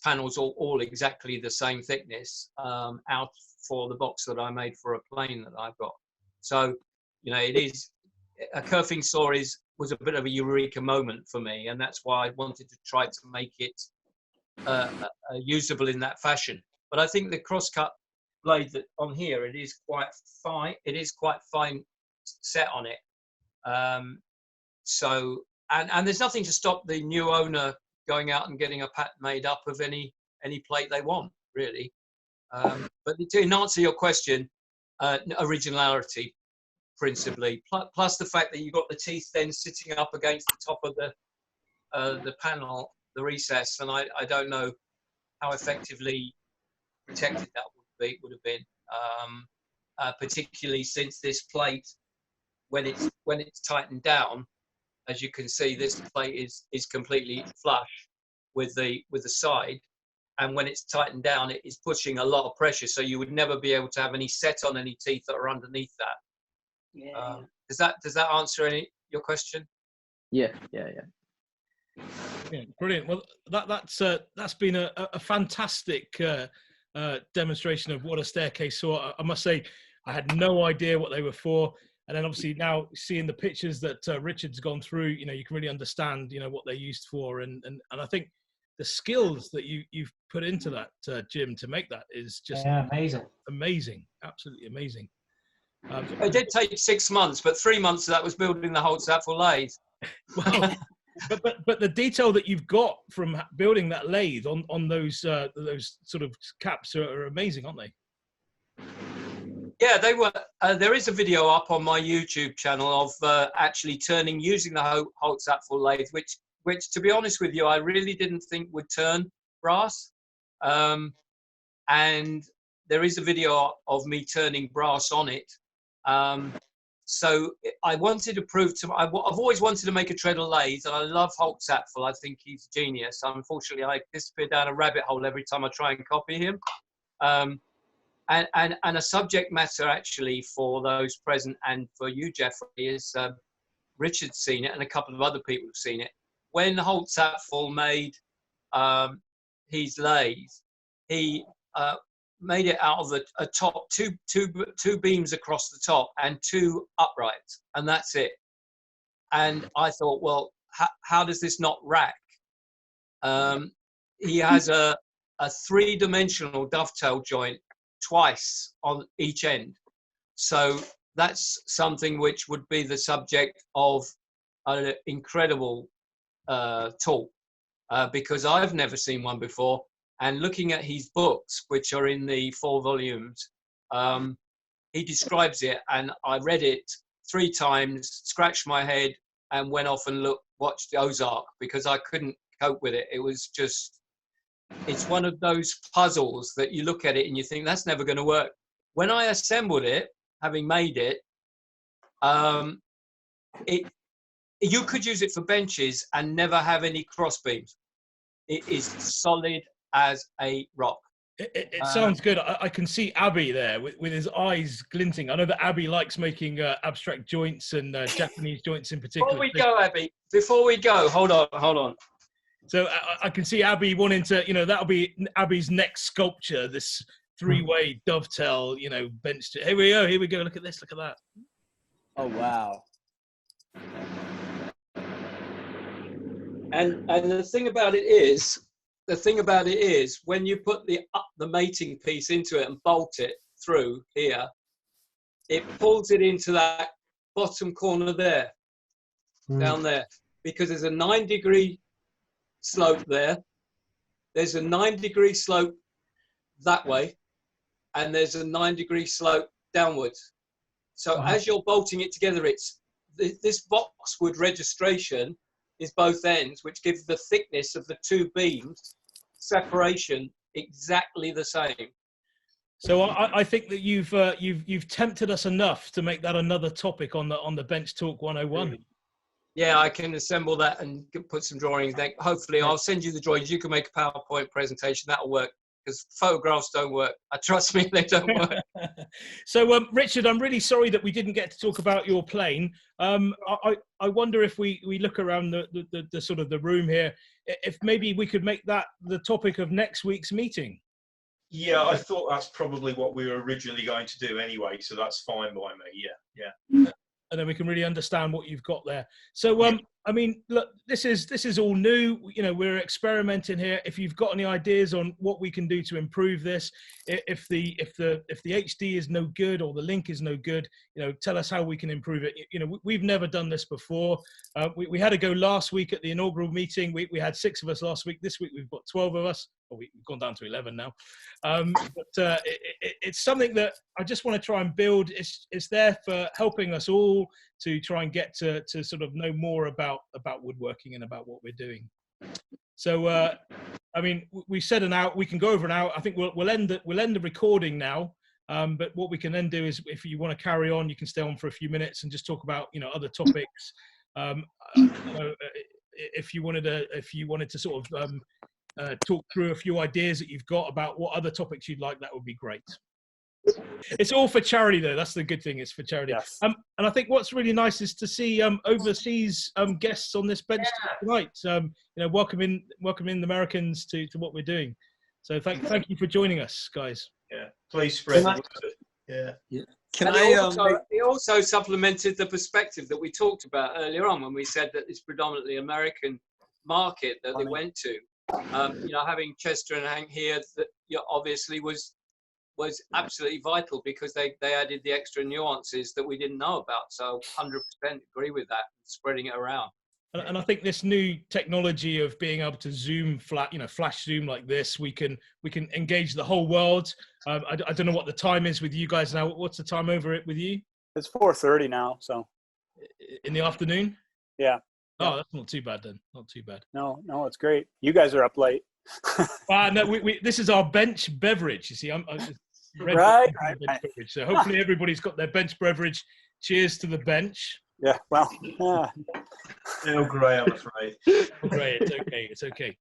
panels all exactly the same thickness out for the box that I made for a plane that I've got. So it is a kerfing saw was a bit of a eureka moment for me, and that's why I wanted to try to make it usable in that fashion. But I think the crosscut blade that on here, it is quite fine. It is quite fine set on it. So there's nothing to stop the new owner going out and getting a pattern made up of any plate they want, really. But to answer your question, originality principally, plus the fact that you've got the teeth then sitting up against the top of the panel, the recess, and I don't know how effectively protected that would have been, particularly since this plate, when it's tightened down, as you can see, this plate is completely flush with the side, and when it's tightened down, it is pushing a lot of pressure, so you would never be able to have any set on any teeth that are underneath that. Yeah. Does that answer your question? Yeah. Brilliant. Well, that's been a fantastic demonstration of what a staircase saw. I must say, I had no idea what they were for, and then obviously now seeing the pictures that Richard's gone through, you can really understand, what they're used for, and I think the skills that you've put into that, Jim, to make that is just amazing, absolutely amazing. It did take 6 months, but 3 months of that was building the Holtzapfel lathe. Well, but the detail that you've got from building that lathe on those sort of caps are amazing, aren't they? Yeah, they were. There is a video up on my YouTube channel of actually using the Holtzapfel lathe, which, to be honest with you, I really didn't think would turn brass. And there is a video of me turning brass on it. So I wanted to prove I've always wanted to make a treadle lathe, and I love Holtzapfel. I think he's a genius. Unfortunately, I disappear down a rabbit hole every time I try and copy him. And a subject matter actually for those present and for you, Geoffrey, is Richard's seen it and a couple of other people have seen it. When Holtzapfel made his lathe, he made it out of a top two beams across the top and 2 uprights, and that's it. And I thought, well, how does this not rack? He has a 3-dimensional dovetail joint twice on each end, so that's something which would be the subject of an incredible talk, because I've never seen one before. And looking at his books, which are in the 4 volumes, he describes it, and I read it 3 times, scratched my head, and went off and watched Ozark, because I couldn't cope with it. It was just, it's one of those puzzles that you look at it and you think, that's never going to work. When I assembled it, having made it, you could use it for benches and never have any cross beams. It is solid as a rock. It sounds good. I can see Abby there with his eyes glinting. I know that Abby likes making abstract joints and Japanese joints in particular. Before we go, Abby, hold on. So I can see Abby wanting to, that'll be Abby's next sculpture, this 3-way dovetail, bench. Here we go. Look at this. Look at that. Oh wow. And the thing about it is, when you put the mating piece into it and bolt it through here, it pulls it into that bottom corner there, down there, because there's a 9-degree slope there. There's a 9-degree slope that way, and there's a 9-degree slope downwards. So as you're bolting it together, it's this boxwood registration is both ends, which gives the thickness of the two beams separation exactly the same. So I think that you've tempted us enough to make that another topic on the Bench Talk 101. Yeah, I can assemble that and put some drawings there. Hopefully, I'll send you the drawings. You can make a PowerPoint presentation. That'll work, because photographs don't work. Trust me, they don't work. So, Richard, I'm really sorry that we didn't get to talk about your plane. I wonder if we look around the sort of the room here, if maybe we could make that the topic of next week's meeting. Yeah, I thought that's probably what we were originally going to do anyway, so that's fine by me. Yeah. And then we can really understand what you've got there. So, I mean, look, this is all new. You know, we're experimenting here. If you've got any ideas on what we can do to improve this, if the HD is no good or the link is no good, you know, tell us how we can improve it. You know, we've never done this before. We had to go last week at the inaugural meeting. We had 6 of us last week. This week we've got 12 of us. Well, we've gone down to 11 now. But it's something that I just want to try and build. It's there for helping us all to try and get to sort of know more about woodworking and about what we're doing. So, I mean, we said an hour. We can go over an hour. I think we'll end the recording now. But what we can then do is, if you want to carry on, you can stay on for a few minutes and just talk about, you know, other topics. You know, if you wanted to sort of talk through a few ideas that you've got about what other topics you'd like, that would be great. It's all for charity, though. That's the good thing. It's for charity. Yes. And I think what's really nice is to see overseas guests on this bench tonight. You know, welcoming the Americans to what we're doing. So thank you for joining us, guys. Yeah, please spread the word. Yeah. Can He also supplemented the perspective that we talked about earlier on when we said that it's predominantly American market that they went to. You know, having Chester and Hank here, that obviously was absolutely vital, because they added the extra nuances that we didn't know about. So 100% agree with that, spreading it around. And I think this new technology of being able to zoom flash zoom like this, we can engage the whole world. I don't know what the time is with you guys now. What's the time over it with you? It's 4:30 now, so. In the afternoon? Yeah. Oh, that's not too bad then. Not too bad. No, it's great. You guys are up late. No, this is our bench beverage. You see, I'm right. Beverage. So hopefully everybody's got their bench beverage. Cheers to the bench. Yeah. Well. Yeah. Earl Grey, I'm afraid. Great. It's okay.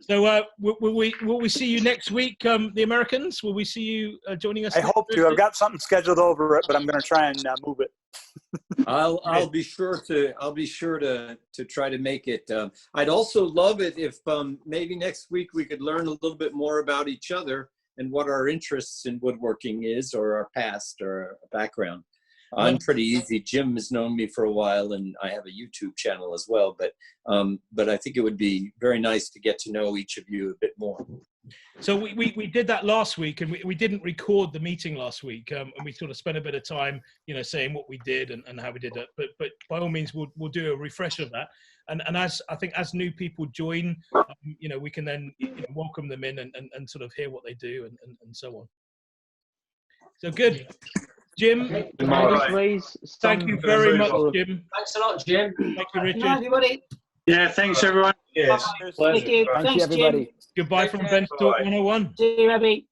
So will we see you next week? The Americans, will we see you joining us? I hope to. I've got something scheduled over it, but I'm going to try and move it. I'll be sure to try to make it. I'd also love it if maybe next week we could learn a little bit more about each other and what our interests in woodworking is, or our past, or our background. I'm pretty easy. Jim has known me for a while, and I have a YouTube channel as well. But I think it would be very nice to get to know each of you a bit more. So we did that last week, and we didn't record the meeting last week, and we sort of spent a bit of time, you know, saying what we did and how we did it. But by all means, we'll do a refresh of that. And as I think as new people join, you know, we can then welcome them in and sort of hear what they do and so on. So good. Jim, thank you very much, Jim. Thanks a lot, Jim. Thank you, Richard. Hi, everybody. Yeah, thanks everyone. Yes. Thank you. Thank Thanks, you, everybody. Jim. Goodbye from Bench Talk 101. See you, Abby.